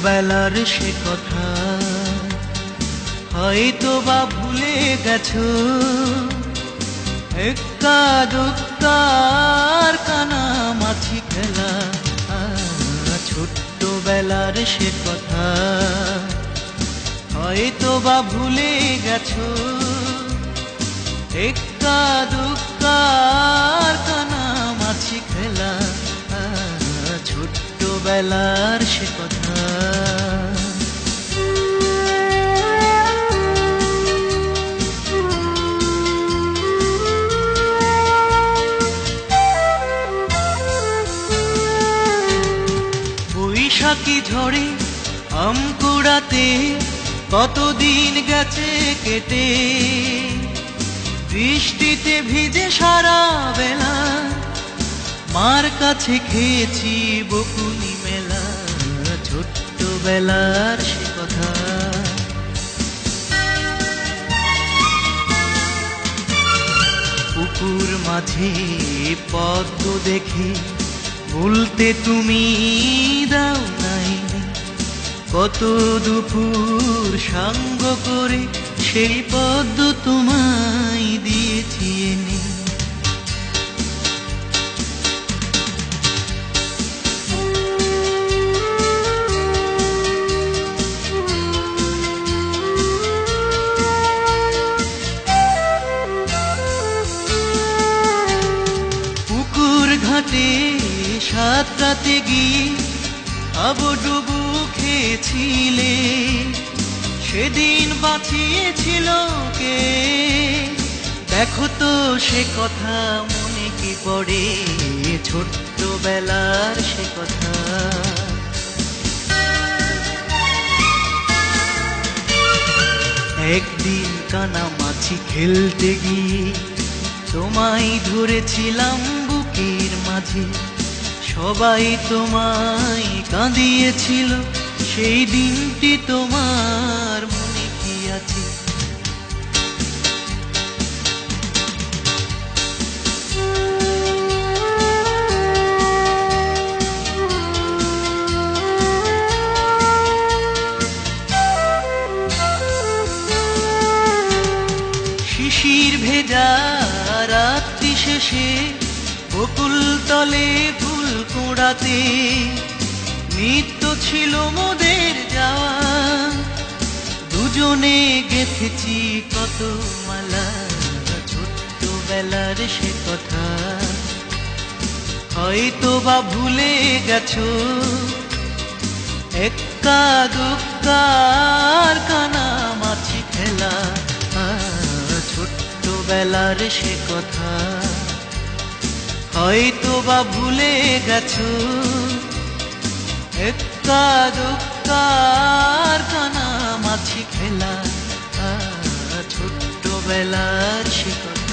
ছোট্টবেলার সে কথা হয়তো বা ভুলে গেছো। এক্কা দুক্কার কানামাছি খেলা, ছোট্টবেলার সে কথা হয়তো বা ভুলে গেছো। এক্কা দুক্কার কানামাছি খেলা, ছোট্টবেলার সে কথা। বৈশাখী ঝড়ে আম কুড়াতে কতদিন গেছে কেটে, বৃষ্টিতে ভিজে সারা বেলা মার কাছে খেয়েছি বকুনি মেলা, ছোট্টবেলার সে কথা। পুকুর মাঝে পদ্ম দেখে বলতে তুমি দাও নাই, কত দুপুর সাঙ্গ করে সেই পদ্ম তোমায় দিয়েছি এনে। পুকুর ঘাটে সাঁতরাতে গিয়ে হাবুডুবু খেয়েছিলে, সেদিন বাঁচিয়েছিল কে? দেখো তো সে কথা মনে কি পড়ে, ছোট্টবেলার সে কথা। একদিন কানামাছি খেলতে গিয়ে তোমায় ধরেছিলাম বুকের মাঝে, সবাই তোমায় কাঁদিয়েছিল, সেই দিনটি তোমার মনে কি আছে? শিশির ভেজা রাত্রি শেষে বকুল তলে ফুল কুড়াতে নিত্য ছিল মোদের যাওয়া, দুজনে গেঁথেছি কত মালা, ছোট্টবেলার সে কথা হয়তো বা ভুলে গেছো। এক্কা দুক্কার কানামাছি খেলা, ছোট্টবেলার সে কথা হয়তো বা ভুলে গেছো। এক্কা দুক্কার কানামাছি খেলা, ছোট্টবেলার সে কথা।